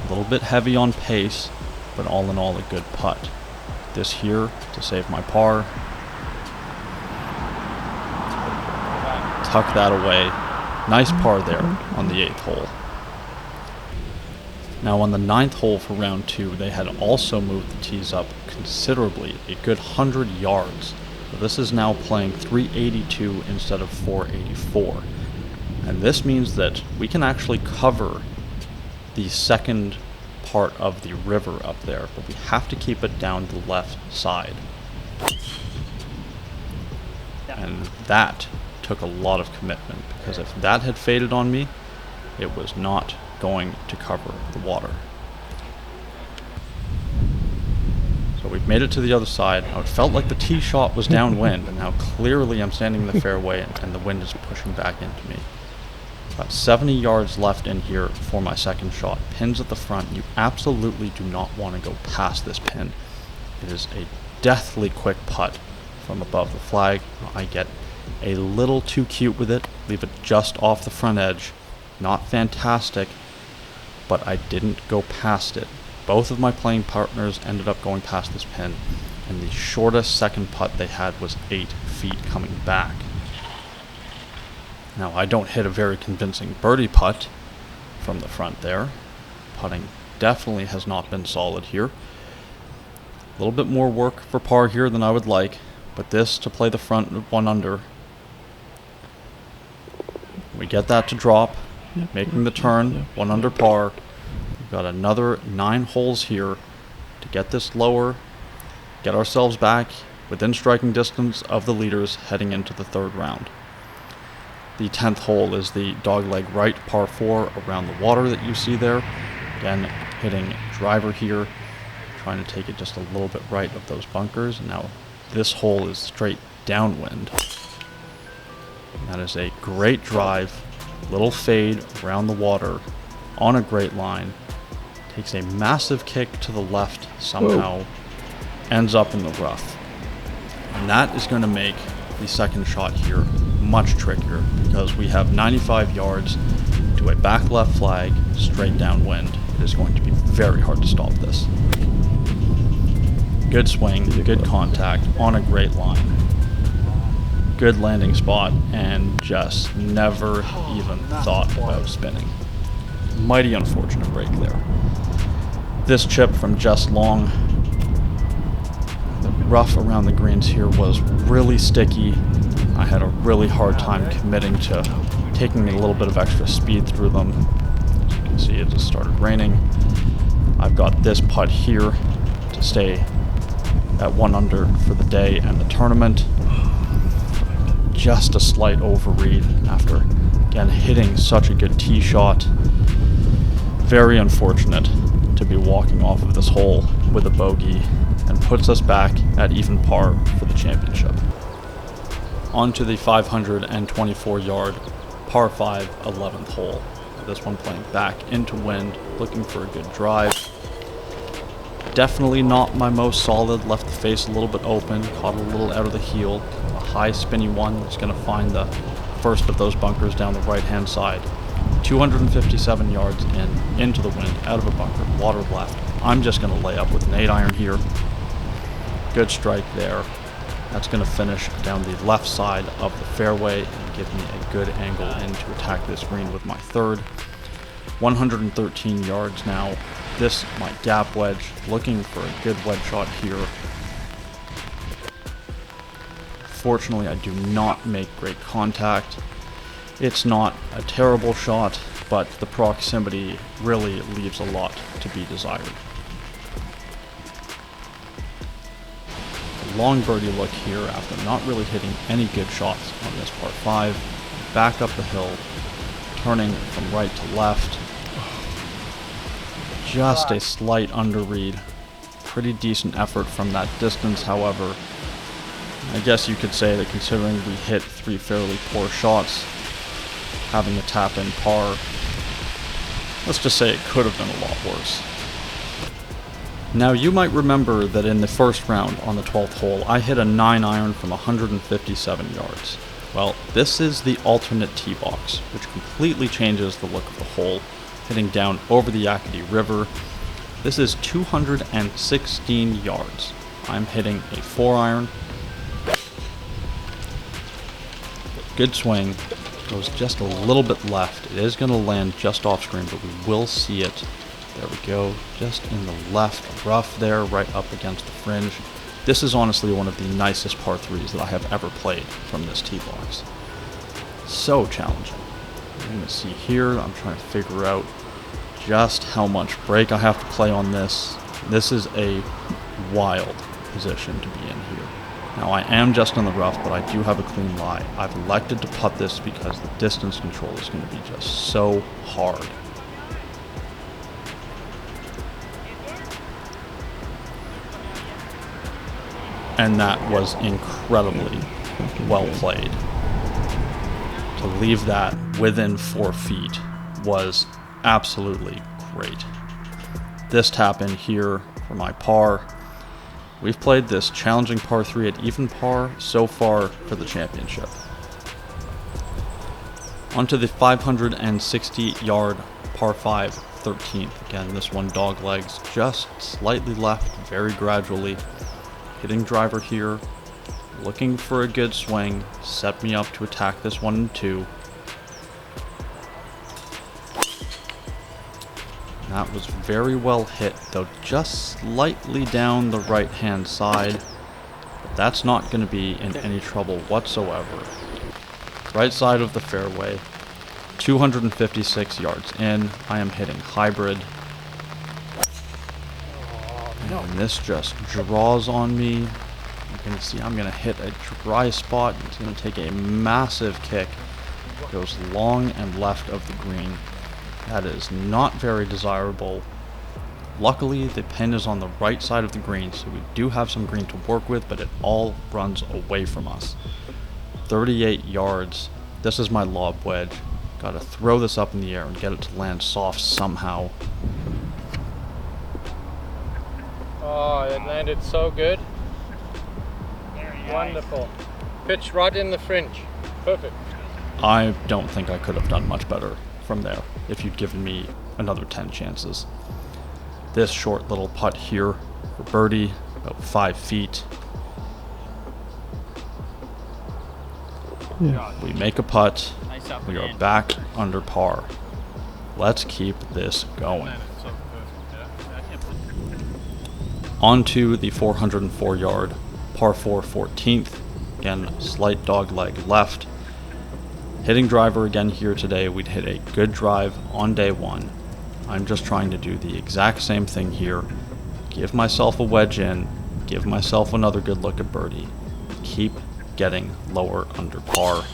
A little bit heavy on pace, but all in all a good putt. This here to save my par. Tuck that away. Nice par there on the 8th hole. Now on the 9th hole for round 2, they had also moved the tees up considerably, a good 100 yards. So this is now playing 382 instead of 484. And this means that we can actually cover the second part of the river up there, but we have to keep it down the left side. And that took a lot of commitment, because if that had faded on me, it was not going to cover the water. So we've made it to the other side. Now it felt like the tee shot was downwind, and now clearly I'm standing in the fairway and the wind is pushing back into me. About 70 yards left in here for my second shot. Pins at the front. You absolutely do not want to go past this pin. It is a deathly quick putt from above the flag. I get a little too cute with it, leave it just off the front edge. Not fantastic, but I didn't go past it. Both of my playing partners ended up going past this pin, and the shortest second putt they had was 8 feet coming back. Now I don't hit a very convincing birdie putt from the front there. Putting definitely has not been solid here. A little bit more work for par here than I would like, but this to play the front 1 under. We get that to drop, making the turn, 1 under par. We've got another 9 holes here to get this lower, get ourselves back within striking distance of the leaders heading into the 3rd round. The 10th hole is the dogleg right par 4 around the water that you see there. Again, hitting driver here, trying to take it just a little bit right of those bunkers. And now this hole is straight downwind. And that is a great drive, little fade around the water on a great line. Takes a massive kick to the left somehow, ends up in the rough. And that is going to make the second shot here much trickier, because we have 95 yards to a back left flag straight downwind. It is going to be very hard to stop this. Good swing, good contact on a great line. Good landing spot, and just never even thought about spinning. Mighty unfortunate break there. This chip from just long. The rough around the greens here was really sticky. I had a really hard time committing to taking me a little bit of extra speed through them. As you can see, it just started raining. I've got this putt here to stay at 1 under for the day and the tournament. Just a slight overread after, again, hitting such a good tee shot. Very unfortunate to be walking off of this hole with a bogey, and puts us back at even par for the championship. On to the 524 yard par 5 11th hole. This one playing back into wind, looking for a good drive. Definitely not my most solid, left the face a little bit open, caught a little out of the heel. A high spinny one that's going to find the first of those bunkers down the right hand side. 257 yards into the wind, out of a bunker, water left. I'm just going to lay up with an 8-iron here. Good strike there. That's going to finish down the left side of the fairway and give me a good angle in to attack this green with my 3rd. 113 yards now. This, my gap wedge, looking for a good wedge shot here. Fortunately, I do not make great contact. It's not a terrible shot, but the proximity really leaves a lot to be desired. A long birdie look here after not really hitting any good shots on this par 5. Back up the hill, turning from right to left. Just a slight underread. Pretty decent effort from that distance, however. I guess you could say that considering we hit 3 fairly poor shots, having a tap in par, let's just say it could have been a lot worse. Now you might remember that in the first round on the 12th hole, I hit a 9-iron from 157 yards. Well, this is the alternate tee box, which completely changes the look of the hole, hitting down over the Acadie River. This is 216 yards. I'm hitting a 4-iron. Good swing. Goes just a little bit left. It is going to land just off screen, but we will see it. There we go. Just in the left rough there, right up against the fringe. This is honestly one of the nicest par 3s that I have ever played from this tee box. So challenging. You're going to see here, I'm trying to figure out just how much break I have to play on this. This is a wild position to be in here. Now I am just in the rough, but I do have a clean lie. I've elected to putt this because the distance control is going to be just so hard. And that was incredibly well played. To leave that within 4 feet was absolutely great. This tap in here for my par. We've played this challenging par 3 at even par so far for the championship. Onto the 560-yard par 5 13th. Again, this one dog legs just slightly left, very gradually. Hitting driver here, looking for a good swing, set me up to attack this 1 and 2. That was very well hit, though just slightly down the right-hand side. But that's not going to be in any trouble whatsoever. Right side of the fairway, 256 yards in. I am hitting hybrid. And this just draws on me. You can see I'm going to hit a dry spot. It's going to take a massive kick. Goes long and left of the green. That is not very desirable. Luckily, the pin is on the right side of the green, so we do have some green to work with, but it all runs away from us. 38 yards. This is my lob wedge. Got to throw this up in the air and get it to land soft somehow. Oh, it landed so good. Wonderful. Pitch right in the fringe. Perfect. I don't think I could have done much better from there if you'd given me another 10 chances. This short little putt here for birdie, about 5 feet. Yeah. We make a putt. We are back under par. Let's keep this going. On to the 404-yard par 4 14th. Again, slight dog leg left. Hitting driver again here today. We'd hit a good drive on day 1. I'm just trying to do the exact same thing here. Give myself a wedge in. Give myself another good look at birdie. Keep getting lower under par.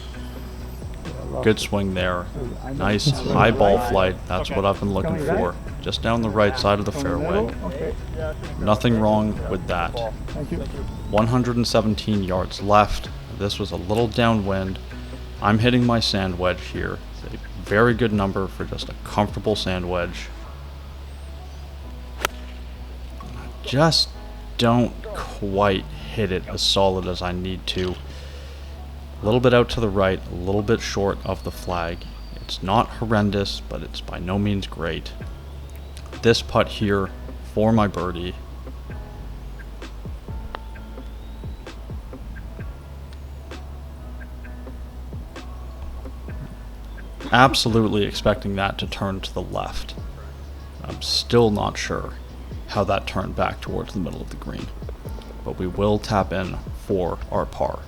Good swing there. Nice high ball flight. That's what I've been looking for. Just down the right side of the fairway. Nothing wrong with that. 117 yards left. This was a little downwind. I'm hitting my sand wedge here. It's a very good number for just a comfortable sand wedge. Just don't quite hit it as solid as I need to. A little bit out to the right, a little bit short of the flag. It's not horrendous, but it's by no means great. This putt here for my birdie. Absolutely expecting that to turn to the left. I'm still not sure how that turned back towards the middle of the green, but we will tap in for our par.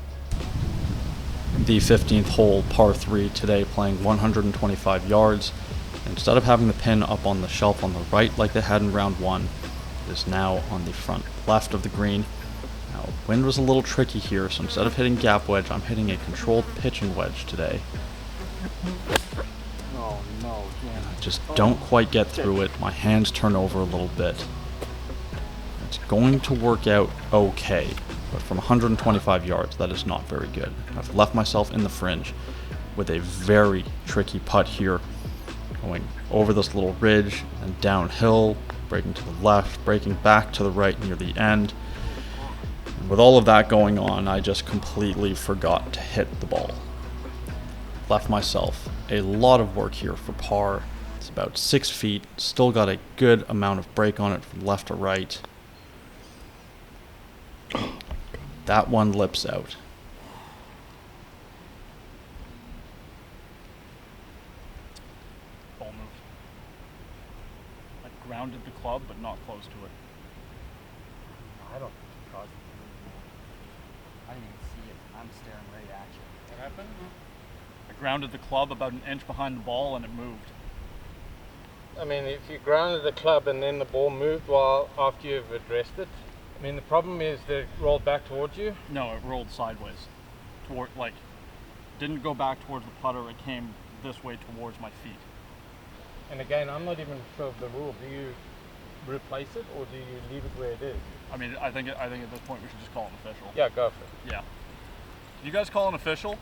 The 15th hole, par 3 today, playing 125 yards. Instead of having the pin up on the shelf on the right like they had in round 1, it is now on the front left of the green. Now, wind was a little tricky here, so instead of hitting gap wedge, I'm hitting a controlled pitching wedge today. Oh no, I just don't quite get through it. My hands turn over a little bit. It's going to work out okay, but from 125 yards, that is not very good. I've left myself in the fringe with a very tricky putt here, going over this little ridge and downhill, breaking to the left, breaking back to the right near the end. And with all of that going on, I just completely forgot to hit the ball. Left myself a lot of work here for par. It's about 6 feet, still got a good amount of break on it from left to right. That one lips out. Ball moved. I grounded the club, but not close to it. I don't think it caused it. I didn't even see it. I'm staring right at you. What happened? I grounded the club about an inch behind the ball and it moved. I mean, if you grounded the club and then the ball moved while after you've addressed it, I mean, the problem is that it rolled back towards you. No, it rolled sideways. Toward, like, didn't go back towards the putter, it came this way towards my feet. And again, I'm not even sure of the rule. Do you replace it or do you leave it where it is? I mean, I think at this point we should just call it official. Yeah, go for it. Yeah. You guys call an official?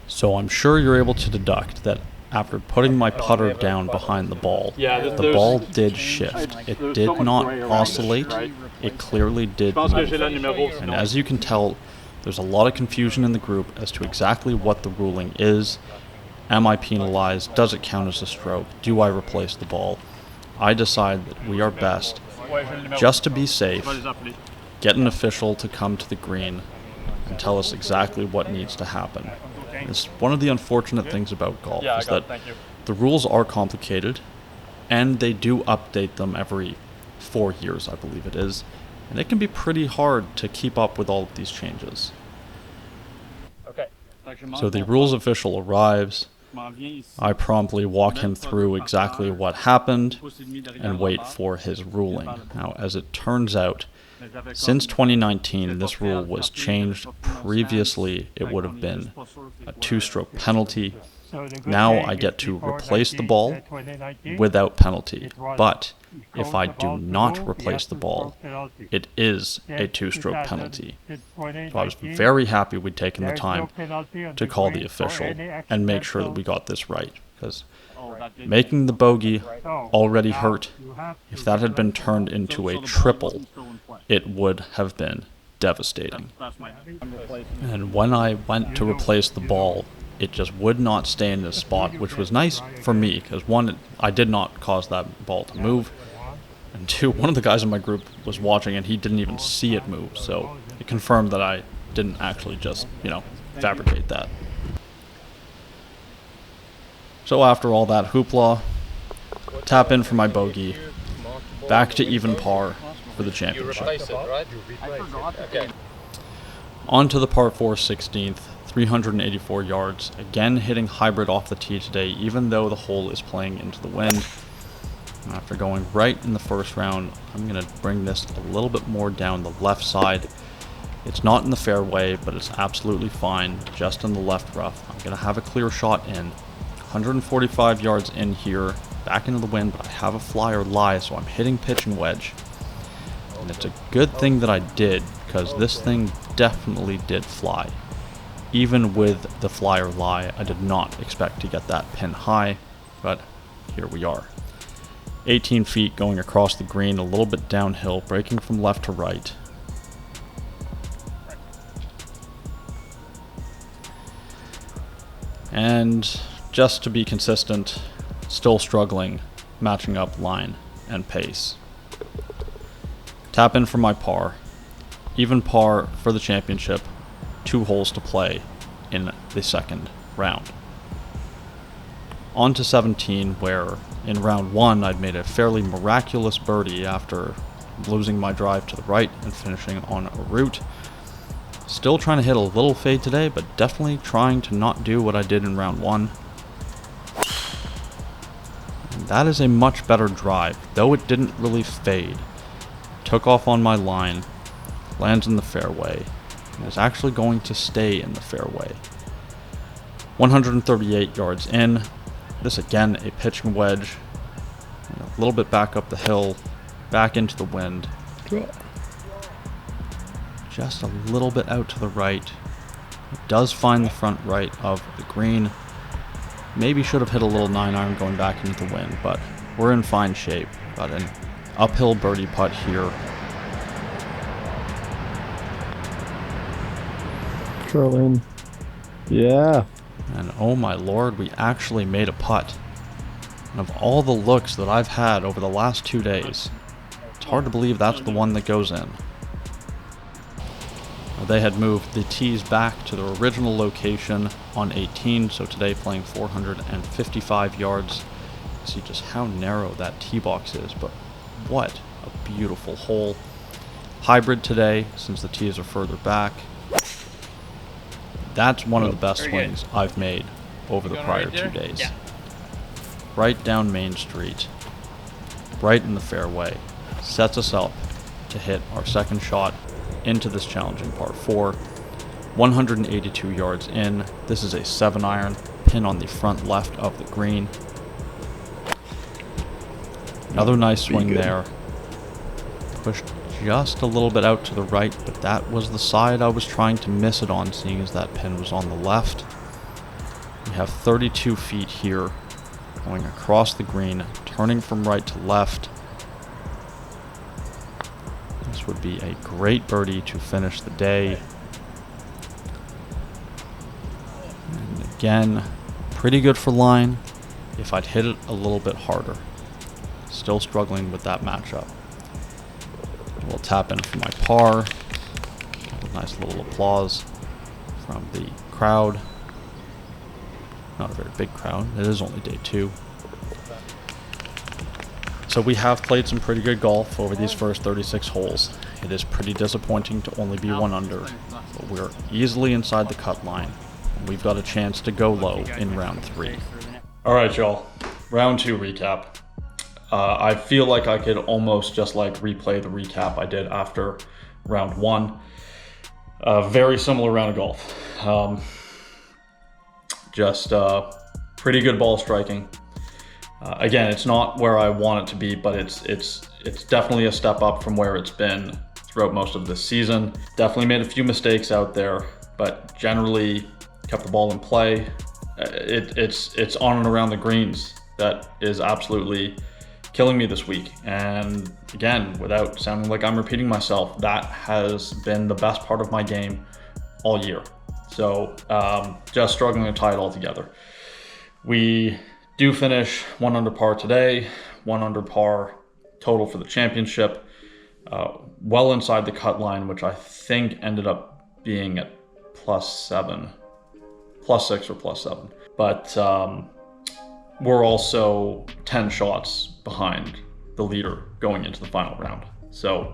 So I'm sure you're able to deduct that after putting my putter down behind the ball, the ball did shift. It did not oscillate. It clearly did move. And as you can tell, there's a lot of confusion in the group as to exactly what the ruling is. Am I penalized? Does it count as a stroke? Do I replace the ball? I decide that we are best, just to be safe, get an official to come to the green and tell us exactly what needs to happen. It's one of the unfortunate things about golf is that the rules are complicated, and they do update them every 4 years, I believe it is, and it can be pretty hard to keep up with all of these changes. Okay. So the rules official arrives. I promptly walk him through exactly what happened and wait for his ruling. Now, as it turns out, since 2019, this rule was changed. Previously, it would have been a 2-stroke penalty. Now I get to replace the ball without penalty. But if I do not replace the ball, it is a 2-stroke penalty. So I was very happy we'd taken the time to call the official and make sure that we got this right. Because making the bogey already hurt. If that had been turned into a triple, it would have been devastating. And when I went to replace the ball, it just would not stay in this spot, which was nice for me, because one, I did not cause that ball to move, and two, one of the guys in my group was watching and he didn't even see it move, so it confirmed that I didn't actually just, fabricate that. So after all that hoopla, tap in for my bogey, back to even par for the You championship. replace it, right? Okay. On to the par 4 16th, 384 yards, again hitting hybrid off the tee today, even though the hole is playing into the wind. After going right in the first round, I'm going to bring this a little bit more down the left side. It's not in the fairway, but it's absolutely fine, just in the left rough. I'm going to have a clear shot in. 145 yards in here, back into the wind, but I have a flyer lie, so I'm hitting pitching wedge. And it's a good thing that I did, because this thing definitely did fly. Even with the flyer lie, I did not expect to get that pin high, but here we are. 18 feet going across the green, a little bit downhill, breaking from left to right. And just to be consistent, still struggling, matching up line and pace. Tap in for my par. Even par for the championship. 2 holes to play in the second round. On to 17, where in round 1 I'd made a fairly miraculous birdie after losing my drive to the right and finishing on a root. Still trying to hit a little fade today, but definitely trying to not do what I did in round 1. that is a much better drive, though it didn't really fade. Took off on my line, lands in the fairway, and is actually going to stay in the fairway. 138 yards in. This again, a pitching wedge. A little bit back up the hill, back into the wind. Just a little bit out to the right. It does find the front right of the green. Maybe should have hit a little 9-iron going back into the wind, but we're in fine shape. Got an uphill birdie putt here. Curl in. Yeah. And oh my lord, we actually made a putt. And of all the looks that I've had over the last 2 days, it's hard to believe that's the one that goes in. They had moved the tees back to their original location on 18, so today playing 455 yards. See just how narrow that tee box is, but what a beautiful hole. Hybrid today, since the tees are further back. That's one of the best swings I've made over the prior 2 days. Yeah. Right down Main Street, right in the fairway, sets us up to hit our second shot into this challenging par 4. 182 yards in. This is a 7-iron, pin on the front left of the green. Another nice swing there. Pushed just a little bit out to the right, but that was the side I was trying to miss it on, seeing as that pin was on the left. We have 32 feet here, going across the green, turning from right to left. This would be a great birdie to finish the day. And again, pretty good for line if I'd hit it a little bit harder. Still struggling with that matchup. We'll tap in for my par. A nice little applause from the crowd. Not a very big crowd. It is only day 2. So we have played some pretty good golf over these first 36 holes. It is pretty disappointing to only be 1 under, but we're easily inside the cut line. And we've got a chance to go low in round 3. All right, y'all. Round 2 recap. I feel like I could almost just like replay the recap I did after round 1. Very similar round of golf. Just pretty good ball striking. Again, it's not where I want it to be, but it's definitely a step up from where it's been throughout most of this season. Definitely made a few mistakes out there, but generally kept the ball in play. It's on and around the greens that is absolutely killing me this week. And again, without sounding like I'm repeating myself, that has been the best part of my game all year. So just struggling to tie it all together. We do finish 1 under par today, 1 under par total for the championship, well inside the cut line, which I think ended up being at +7, +6 or +7. But we're also 10 shots behind the leader going into the final round. So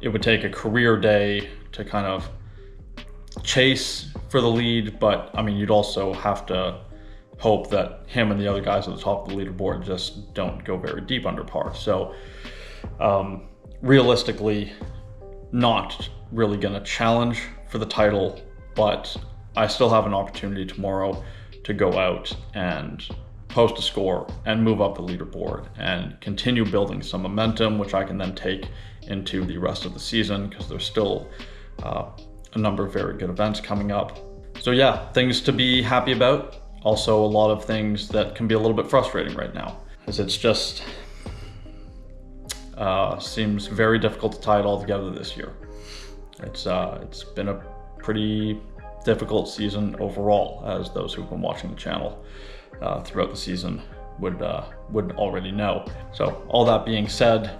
it would take a career day to kind of chase for the lead, but I mean, you'd also have to hope that him and the other guys at the top of the leaderboard just don't go very deep under par. So realistically, not really going to challenge for the title, but I still have an opportunity tomorrow to go out and post a score and move up the leaderboard and continue building some momentum, which I can then take into the rest of the season, because there's still a number of very good events coming up. So yeah, things to be happy about. Also a lot of things that can be a little bit frustrating right now, as it's just seems very difficult to tie it all together this year. It's been a pretty difficult season overall, as those who've been watching the channel throughout the season would already know. So all that being said,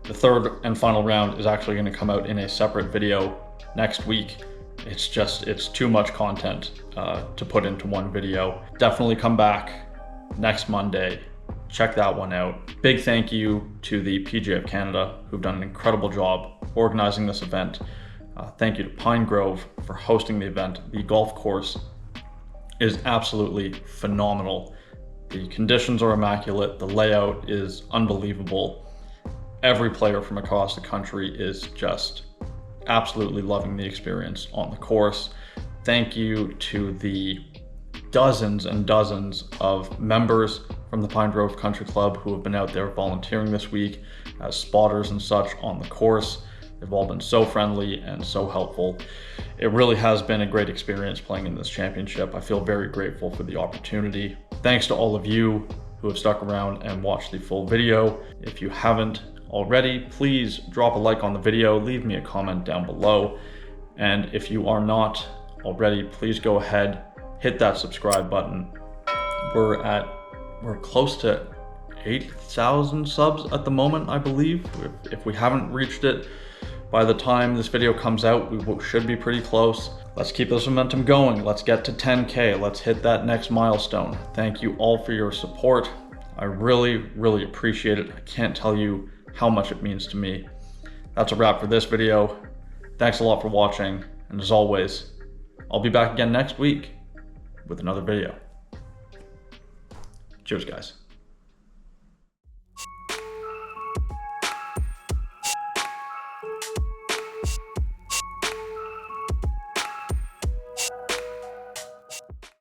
the third and final round is actually going to come out in a separate video next week. It's too much content to put into one video. Definitely come back next Monday. Check that one out. Big thank you to the PGA of Canada, who've done an incredible job organizing this event. Thank you to Pinegrove for hosting the event. The golf course is absolutely phenomenal. The conditions are immaculate. The layout is unbelievable. Every player from across the country is just absolutely loving the experience on the course. Thank you to the dozens and dozens of members from the Pinegrove Country Club who have been out there volunteering this week as spotters and such on the course. They've all been so friendly and so helpful. It really has been a great experience playing in this championship. I feel very grateful for the opportunity. Thanks to all of you who have stuck around and watched the full video. If you haven't already, please drop a like on the video, leave me a comment down below. And if you are not already, please go ahead, hit that subscribe button. We're close to 8,000 subs at the moment, I believe. If we haven't reached it by the time this video comes out, we should be pretty close. Let's keep this momentum going. Let's get to 10K. Let's hit that next milestone. Thank you all for your support. I really, really appreciate it. I can't tell you how much it means to me. That's a wrap for this video. Thanks a lot for watching. And as always, I'll be back again next week with another video. Cheers, guys.